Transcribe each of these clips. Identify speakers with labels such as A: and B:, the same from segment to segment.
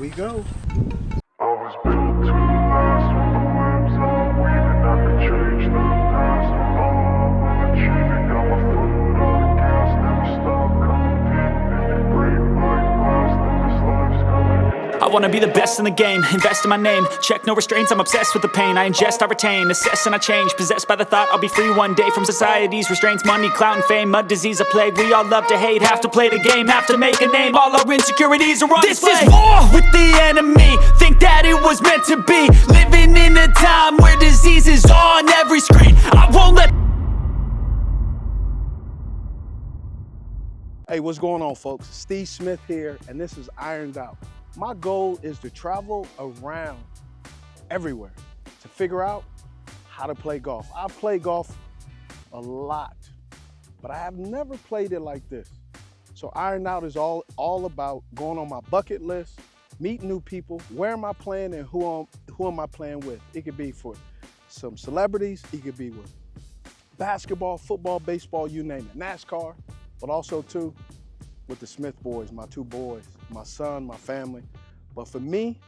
A: we go.
B: I was built to last with the webs I'm weaving. I could change the past with all I'm achieving. Got my foot on the gas, never stop competing. If you break my glass, then this life's gonna end.
C: I wanna be the best in the game, invest in my name. Check no restraints, I'm obsessed with the pain. I ingest, I retain, assess and I change. Possessed by the thought I'll be free one day from society's restraints. Money, clout and fame, mud, disease, a plague. We all love to hate, have to play the game, have to make a name. All our insecurities are on display. This is war with the enemy, think that it was meant to be. Living in a time where disease is on every screen. I won't let.
A: Hey, what's going on, folks? Steve Smith here, and this is Ironed Out. My goal is to travel around everywhere to figure out how to play golf. I play golf a lot, but I have never played it like this. So Ironed Out is all about going on my bucket list, meeting new people, where am I playing and who am I playing with. It could be for some celebrities, it could be with basketball, football, baseball, you name it, NASCAR, but also too with the Smith boys, my two boys, my son, my family. But for me,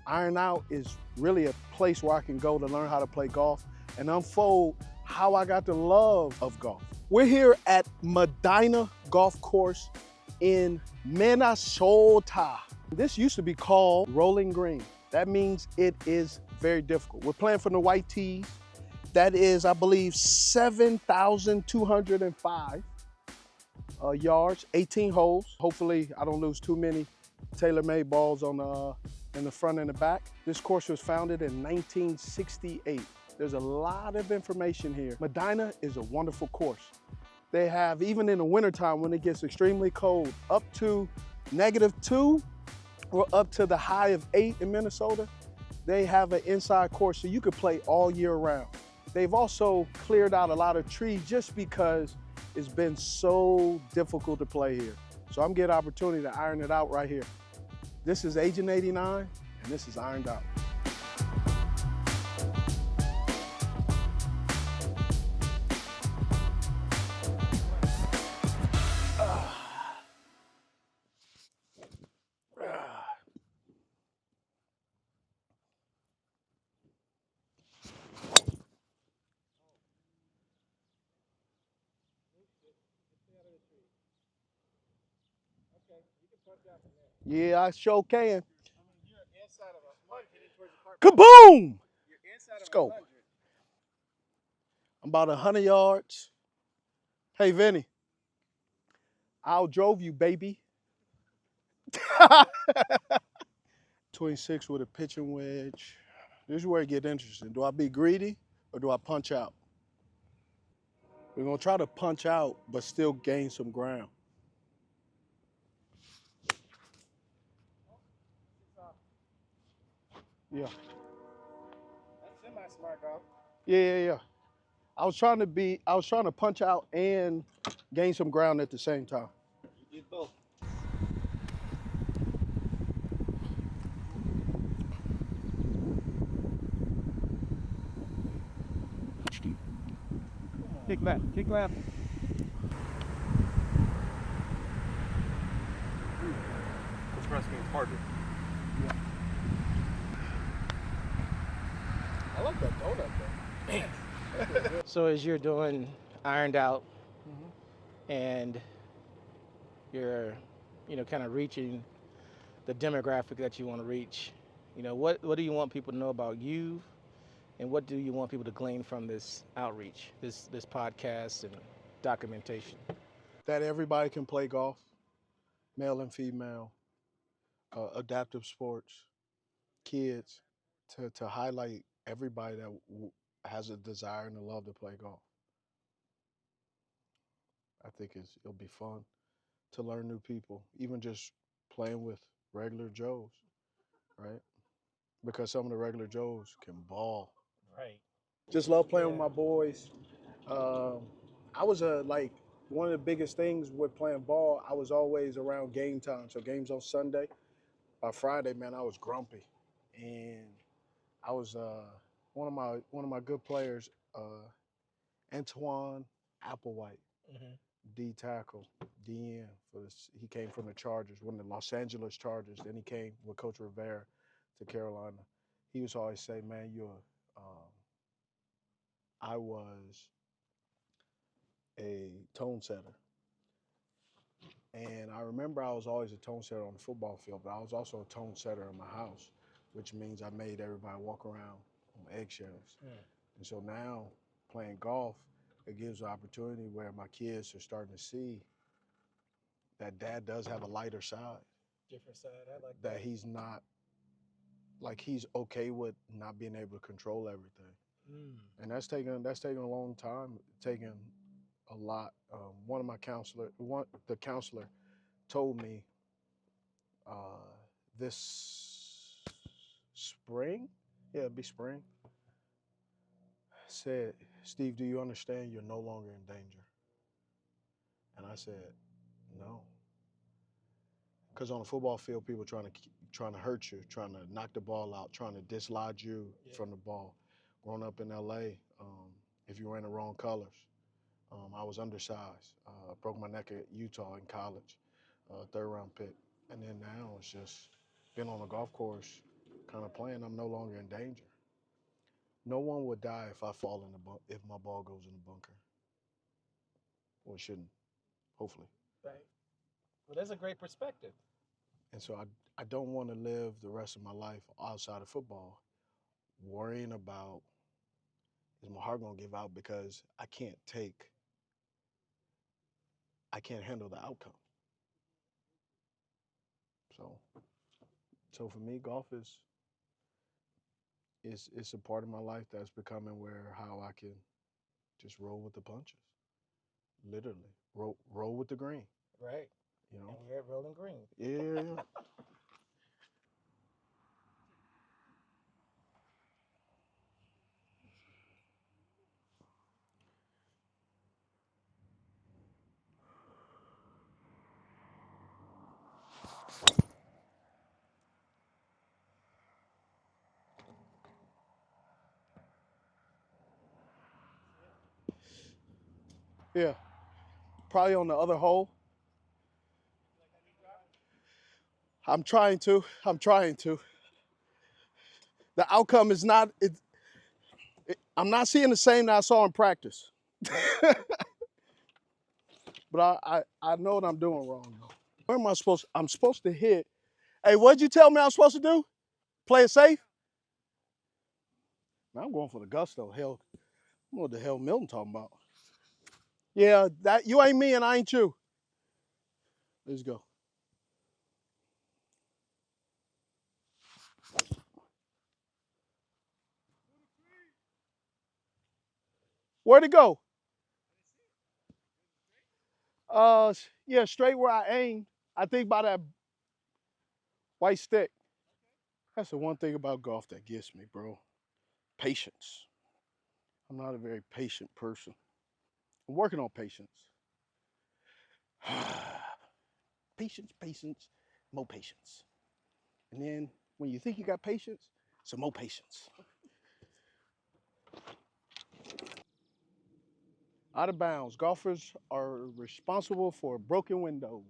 A: Iron Out is really a place where I can go to learn how to play golf and unfold how I got the love of golf. We're here at Madina Golf Course in Minnesota. This used to be called Rolling Green. That means it is very difficult. We're playing from the white tees. That is, I believe, 7,205 yards, 18 holes. Hopefully, I don't lose too many tailor-made balls in the front and the back. This course was founded in 1968. There's a lot of information here. Madina is a wonderful course. They have, even in the wintertime when it gets extremely cold, up to -2 or up to the high of 8 in Minnesota, they have an inside course so you could play all year round. They've also cleared out a lot of trees just because it's been so difficult to play here. So I'm getting an opportunity to iron it out right here. This is Agent 89, and this is Ironed Out. Yeah, I sure can. Kaboom! Let's go. I'm about 100 yards. Hey, Vinny, I'll drove you, baby. 26 with a pitching wedge. This is where it gets interesting. Do I be greedy or do I punch out? We're gonna try to punch out, but still gain some ground. Yeah.
D: That's semi-smart, dog.
A: Yeah. I was trying to punch out and gain some ground at the same time.
D: You did both. Kick left, kick left. Which press means harder.
A: Yeah. I like that donut though.
D: So as you're doing Ironed Out and you're, kind of reaching the demographic that you want to reach, what do you want people to know about you, and what do you want people to glean from this outreach, this podcast and documentation?
A: That everybody can play golf, male and female, adaptive sports, kids, to highlight everybody that has a desire and a love to play golf. I think it'll be fun to learn new people, even just playing with regular Joes, right? Because some of the regular Joes can ball.
D: Right.
A: Just love playing with my boys. I was like one of the biggest things with playing ball. I was always around game time. So games on Sunday. By Friday, man, I was grumpy, and I was one of my good players, Antoine Applewhite. D tackle, DN for this. He came from the Chargers, one of the Los Angeles Chargers. Then he came with Coach Rivera to Carolina. He used to always say, "Man, I was a tone setter." And I remember I was always a tone setter on the football field, but I was also a tone setter in my house, which means I made everybody walk around on eggshells. And so now, playing golf, it gives an opportunity where my kids are starting to see that dad does have a lighter side.
D: Different side. I like
A: that he's not, like, he's okay with not being able to control everything. And that's taken a long time, taken a lot. One of my the counselor told me this spring, yeah, it'd be spring, said, "Steve, do you understand you're no longer in danger?" And I said, "No." Because on the football field, people trying to hurt you, trying to knock the ball out, trying to dislodge you from the ball. Growing up in LA, if you were in the wrong colors, I was undersized. Broke my neck at Utah in college, third round pick. And then now it's just been on the golf course, kind of playing. I'm no longer in danger. No one would die if I fall in if my ball goes in the bunker. Well, it shouldn't, hopefully.
D: Right. Well, that's a great perspective.
A: And so I don't want to live the rest of my life outside of football worrying about, is my heart going to give out because I can't handle the outcome. So for me, golf is a part of my life that's becoming where how I can just roll with the punches. Literally, roll with the green.
D: Right.
A: You know?
D: And we're at Rolling Green.
A: Yeah. Yeah. Probably on the other hole. I'm trying to. The outcome is not. I'm not seeing the same that I saw in practice. But I know what I'm doing wrong though. Where am I supposed? I'm supposed to hit. Hey, what'd you tell me I'm supposed to do? Play it safe? Man, I'm going for the gusto. Hell, I don't know what the hell Milton talking about. Yeah, that you ain't me and I ain't you. Let's go. Where'd it go? Yeah, straight where I aimed. I think by that white stick. That's the one thing about golf that gets me, bro. Patience. I'm not a very patient person. I'm working on patience. Patience, more patience. And then when you think you got patience, some more patience. Out of bounds. Golfers are responsible for broken windows.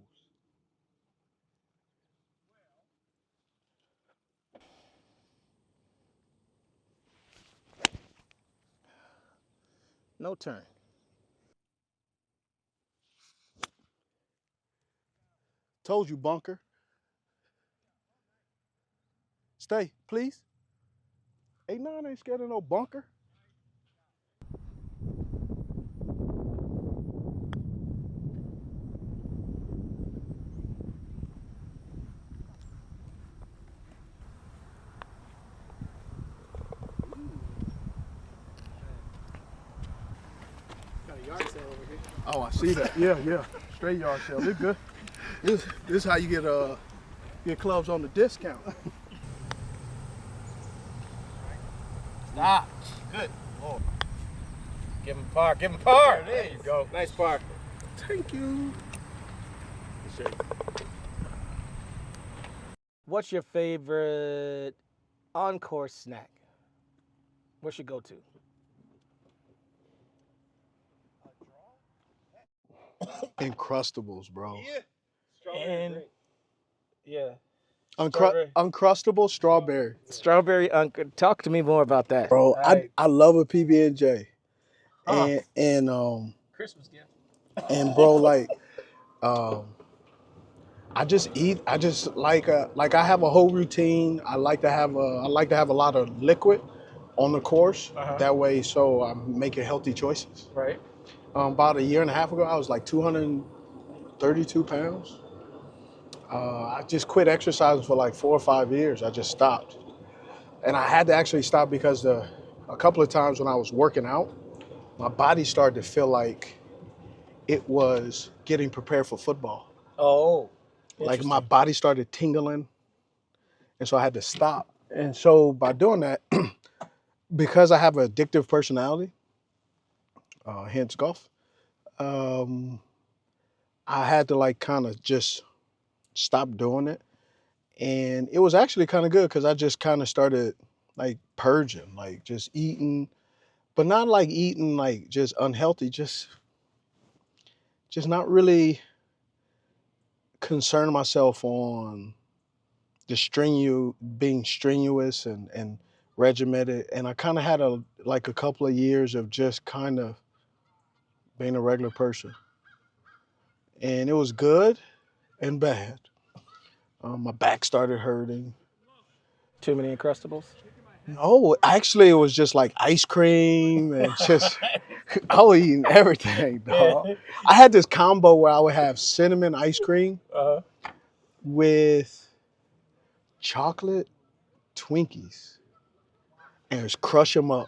D: No turn.
A: Told you, bunker. Stay, please. 8-9 ain't scared of no bunker.
D: Got a yard sale over here.
A: Oh, I see that. Yeah. Straight yard sale. This good. This is how you get clubs on the discount.
D: Stop. Good. Oh. Give him par. Give him par. There you go. Nice par.
A: Thank you.
D: What's your favorite on-course snack? What's your go-to?
A: Encrustables, bro.
D: And yeah,
A: Uncrustable strawberry.
D: Talk to me more about that.
A: Bro, I love a PB&J.
D: Huh.
A: And
D: Christmas gift.
A: and bro, like I just like I have a whole routine. I like to have a lot of liquid on the course. That way, so I'm making healthy choices.
D: Right.
A: About a year and a half ago, I was like 232 pounds. I just quit exercising for like 4 or 5 years. I just stopped. And I had to actually stop because a couple of times when I was working out, my body started to feel like it was getting prepared for football.
D: Oh.
A: Like my body started tingling, and so I had to stop. And so by doing that, because I have an addictive personality, hence golf, um, I had to like kind of just stop doing it. And it was actually kind of good because I just kind of started like purging, like just eating, but not like eating like just unhealthy, just not really concern myself on the being strenuous and regimented. And I kind of had a couple of years of just kind of being a regular person. And it was good and bad. My back started hurting.
D: Too many Uncrustables?
A: No, actually it was just like ice cream and just, I was eating everything, dog. I had this combo where I would have cinnamon ice cream with chocolate Twinkies and just crush them up.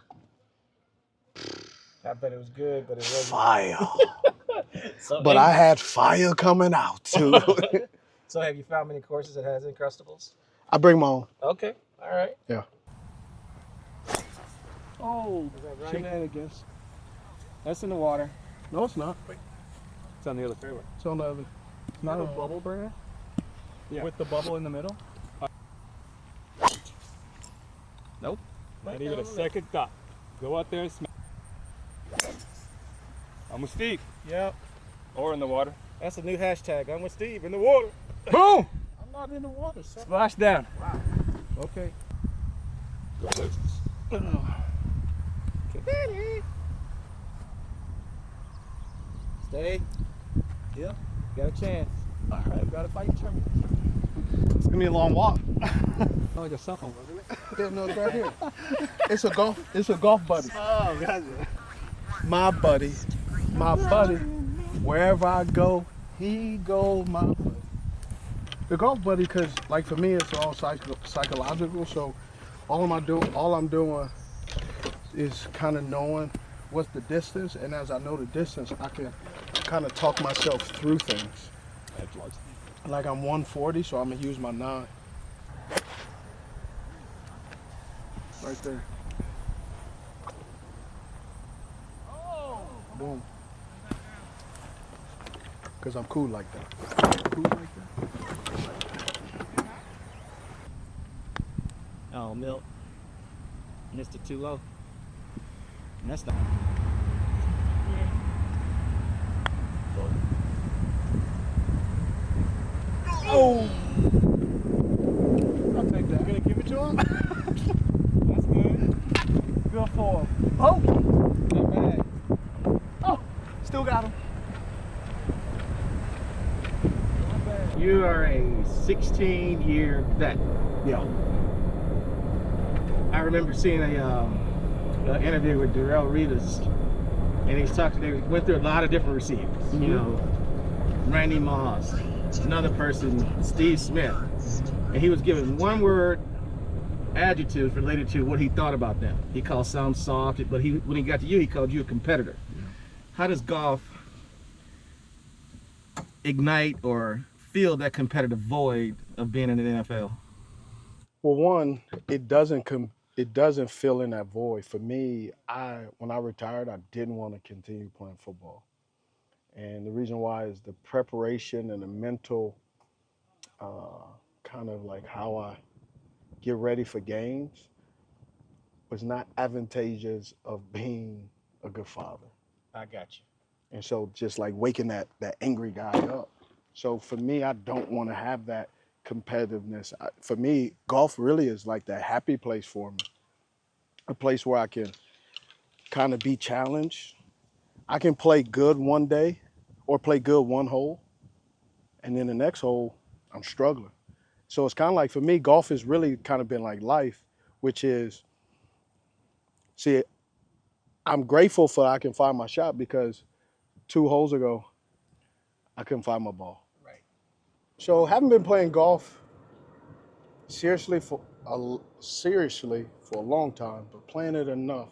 D: I bet it was good, but it wasn't.
A: Fire.
D: So,
A: But I had fire coming out too.
D: So have you found many courses that has Uncrustables?
A: I bring my own.
D: Okay. All right.
A: Yeah.
E: Oh,
D: Is that right?
A: Shenanigans.
E: that's in the water.
A: No, it's not.
E: It's on the other fairway.
A: It's on the other.
E: It's not a bubble burner?
A: Yeah.
E: With the bubble in the middle? Nope. Not even a second thought. Go out there and smash. I'm with Steve.
D: Yep.
E: Or in the water.
D: That's a new hashtag. I'm with Steve in the water.
E: Boom!
A: I'm not in the water, sir.
E: Splash down.
A: Okay.
D: Stay.
A: Yeah.
D: Got a chance.
A: All right, gotta fight tournament.
E: It's gonna be a long walk. Like a cell phone.
A: Yeah, no, it's right here. It's a golf buddy.
E: Oh, gotcha.
A: My buddy. Wherever I go, he goes, my buddy. The golf buddy, because like for me, it's all psychological. So all I'm doing is kind of knowing what's the distance, and as I know the distance, I can kind of talk myself through things. Like I'm 140, so I'm gonna use my 9. Right there. Boom. Because I'm cool like that. Cool like that.
D: Oh, Milt. Missed it too low. And that's not.
A: Oh! I'll take that.
E: Gonna give it to him? That's good.
A: Good for him. Oh!
D: Not bad.
A: Oh! Still got him.
D: You are a 16-year vet.
A: Yeah.
D: I remember seeing an interview with Darrell Rivas, and he was talking. They went through a lot of different receivers.
A: Mm-hmm.
D: You know, Randy Moss, another person, Steve Smith, and he was given one word adjectives related to what he thought about them. He called some soft, but when he got to you, he called you a competitor. Yeah. How does golf ignite or fill that competitive void of being in the NFL?
A: Well, one, it doesn't fill in that void. For me, when I retired, I didn't want to continue playing football. And the reason why is the preparation and the mental kind of like how I get ready for games was not advantageous of being a good father.
D: I got you.
A: And so just like waking that angry guy up. So for me, I don't want to have that competitiveness. For me, golf really is like that happy place for me. A place where I can kind of be challenged. I can play good one day or play good one hole, and then the next hole, I'm struggling. So it's kind of like, for me, golf has really kind of been like life, which is, see, I'm grateful for I can find my shot, because 2 holes ago, I couldn't find my ball.
D: Right.
A: So haven't been playing golf seriously for a long time, but playing it enough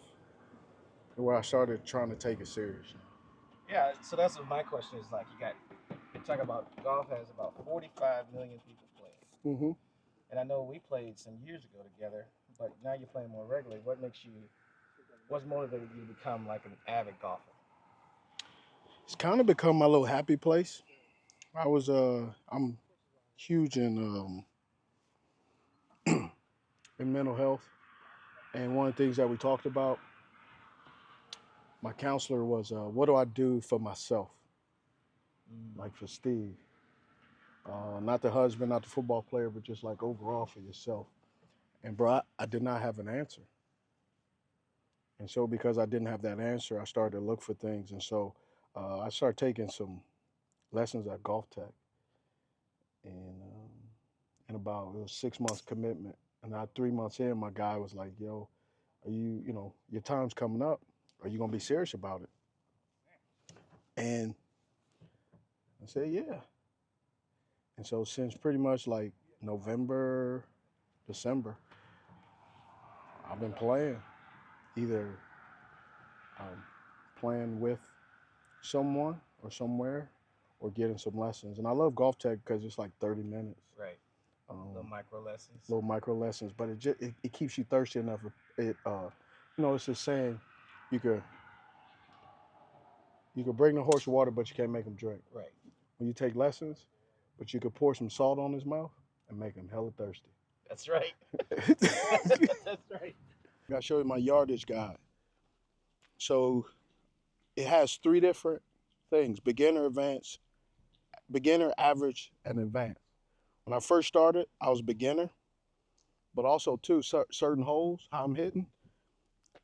A: where I started trying to take it serious.
D: Yeah, so that's what my question is like. You talk about golf has about 45 million people playing.
A: Mm-hmm.
D: And I know we played some years ago together, but now you're playing more regularly. What's motivated you to become like an avid golfer?
A: It's kind of become my little happy place. I'm huge in mental health, and one of the things that we talked about, my counselor, was what do I do for myself, like for Steve, not the husband, not the football player, but just like overall for yourself. And bro, I did not have an answer. And so because I didn't have that answer, I started to look for things. And so I started taking some lessons at Golf Tech. And in about, it was 6 months commitment. And now 3 months in, my guy was like, yo, are you, your time's coming up. Are you gonna be serious about it? And I said, yeah. And so since pretty much like November, December, I've been playing, either playing with someone or somewhere, or getting some lessons. And I love Golf Tech because it's like 30 minutes.
D: Right. Little micro lessons.
A: Little micro lessons, but it keeps you thirsty enough. It's just saying, you could bring the horse water, but you can't make him drink.
D: Right.
A: When you take lessons, but you could pour some salt on his mouth and make him hella thirsty.
D: That's right. That's right.
A: I'll show you my yardage guide. So it has 3 different things: beginner, advanced, beginner, average, and advanced. When I first started, I was beginner, but also too, certain holes, how I'm hitting.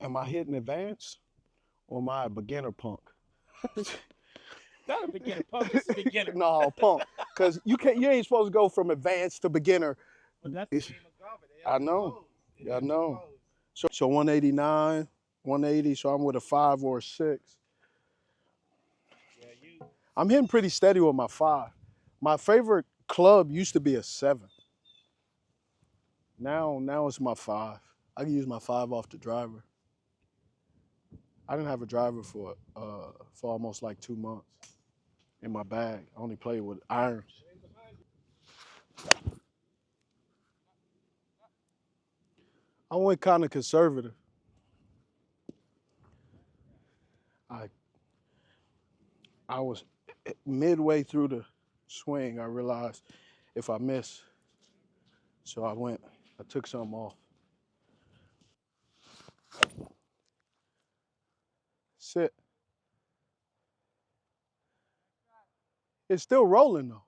A: Am I hitting advanced, or am I a beginner punk?
D: Not a beginner punk, it's a beginner.
A: No, punk. Because you ain't supposed to go from advanced to beginner.
D: But that's the game of golf.
A: I know. I know. So 189, 180, so I'm with a 5 or a 6.
D: Yeah,
A: I'm hitting pretty steady with my 5. My favorite club used to be a 7. Now it's my 5. I can use my 5 off the driver. I didn't have a driver for almost like 2 months in my bag. I only played with irons. I went kind of conservative. I was midway through the swing, I realized if I miss, so I took something off. Sit. It's still rolling though.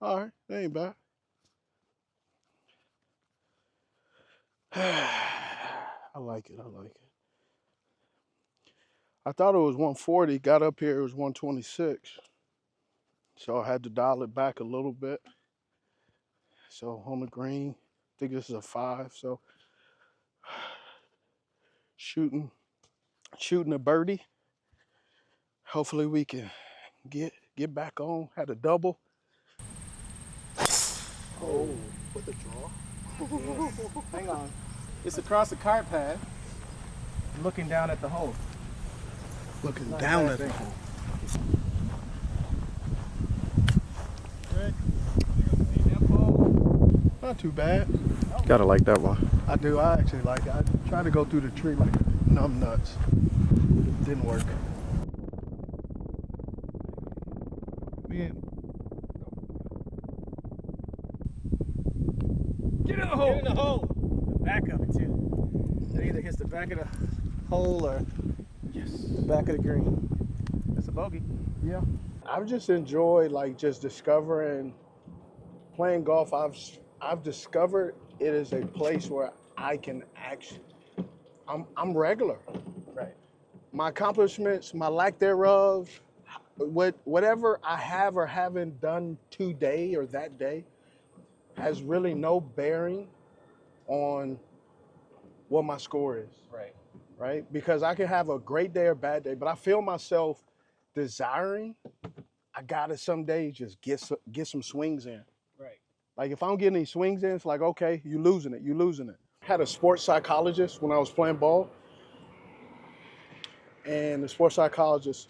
A: All right, that ain't bad. I like it. I thought it was 140, got up here, it was 126. So I had to dial it back a little bit. So on the green, I think this is a 5, so shooting a birdie. Hopefully we can get back on. Had a double. Oh, with the draw.
D: Yes. Hang on. It's across the cart path, looking down at the hole.
A: Looking down at the hole.
D: Good.
A: Not too bad.
F: Gotta like that one.
A: I do. I actually like it. I tried to go through the tree like numb nuts. It didn't work.
D: Man. Get in the hole. Get in the hole. The back of it too. It either hits the back of the hole or the back of the green. a bogey.
A: Yeah. I've just enjoyed like just discovering playing golf. I've discovered it is a place where I can actually I'm regular.
D: Right.
A: My accomplishments, my lack thereof, whatever I have or haven't done today or that day has really no bearing on what my score is.
D: Right.
A: Right? Because I can have a great day or bad day, but I feel myself desiring, I gotta someday just get some swings in.
D: Right.
A: Like if I don't get any swings in, it's like, okay, you losing it. I had a sports psychologist when I was playing ball, and the sports psychologist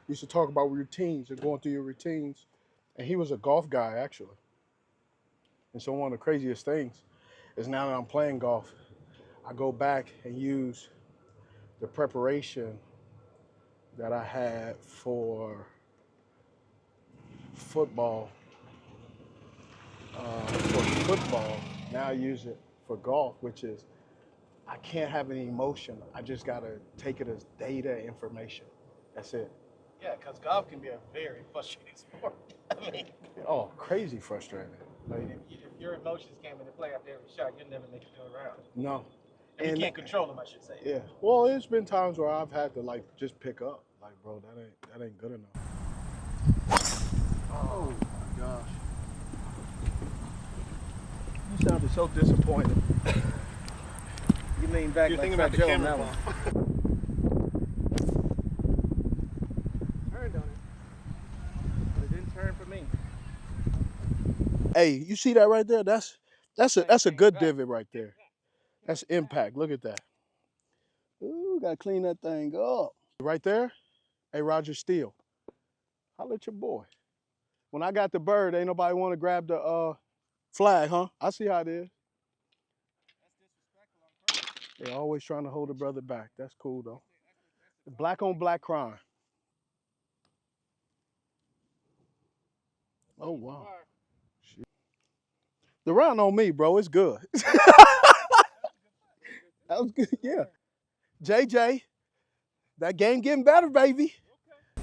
A: used to talk about routines and going through your routines. And he was a golf guy, actually. And so one of the craziest things is now that I'm playing golf, I go back and use the preparation that I had for football. Now I use it for golf, which is I can't have any emotion. I just gotta take it as data information. That's it.
D: Yeah, because golf can be a very frustrating sport. I mean,
A: Oh, crazy frustrating. Like,
D: if your emotions came into play after every shot, you'll never make it to a round.
A: no.
D: And you can't control them, I should say.
A: Yeah. Well, it's been times where I've had to like just pick up. Like, bro, that ain't good enough. Oh my gosh. You sounded so disappointed.
D: You lean back
E: You're
D: like
E: thinking
D: Fat
E: about the
D: Joe on
E: camera
D: that one. Turned on it. But it didn't turn for me.
A: Hey, you see that right there? That's a good divot right there. That's impact. Look at that. Ooh, gotta clean that thing up. Right there, hey Roger Steele. Holla at your boy. When I got the bird, ain't nobody want to grab the flag, huh? I see how it is. They're always trying to hold a brother back. That's cool though. Black on black crime. Oh wow. Shit. The round on me, bro. It's good. That was good. Yeah. JJ, that game getting better, baby.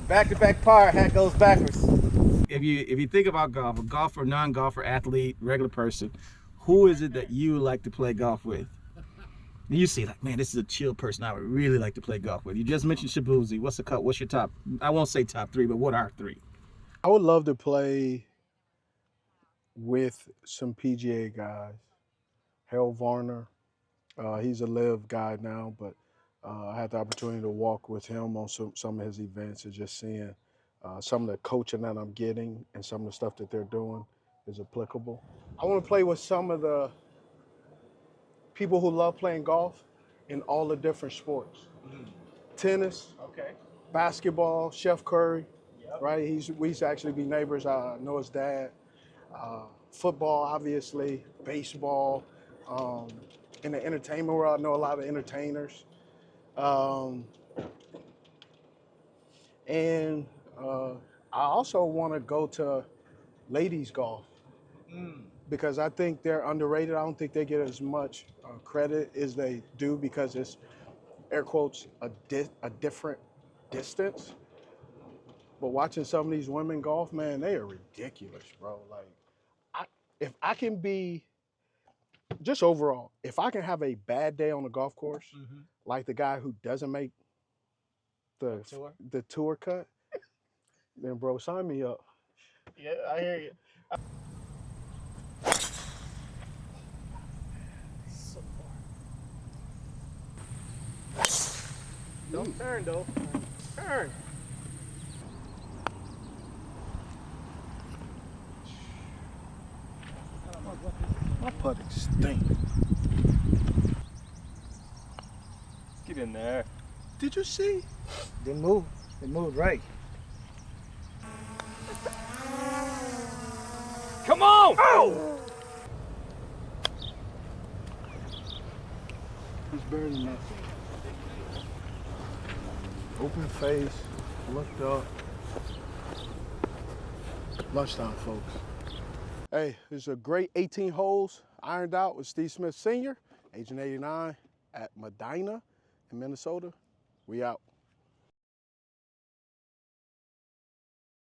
D: Back-to-back par, hat goes backwards. If you think about golf, a golfer, non-golfer, athlete, regular person, who is it that you like to play golf with? You see, like, man, this is a chill person I would really like to play golf with. You just mentioned Shabuzi. What's your top? I won't say top three, but what are three?
A: I would love to play with some PGA guys. Harold Varner, he's a live guy now, but I had the opportunity to walk with him on some of his events and just seeing some of the coaching that I'm getting and some of the stuff that they're doing is applicable. I want to play with some of the people who love playing golf in all the different sports. Tennis,
D: Okay.
A: basketball, Chef Curry, right? We used to actually be neighbors. I know his dad. Football, obviously, baseball. In the entertainment world, I know a lot of entertainers. And I also want to go to ladies golf because I think they're underrated. I don't think they get as much credit as they do because it's, air quotes, a different distance. But watching some of these women golf, man, they are ridiculous, bro. Like, if I can be, just overall, if I can have a bad day on the golf course, like the guy who doesn't make the tour cut, then bro, sign me up.
D: Yeah, I hear you. So far. Don't turn though. Turn.
A: My putting stinks.
E: Get in there.
A: Did you see?
D: Didn't move. It moved right.
E: Come on! Oh!
A: He's burning that. Open face, looked up. Lunchtime, folks. Hey, this is a great 18 holes ironed out with Steve Smith Sr., Agent 89 at Madina in Minnesota. We out.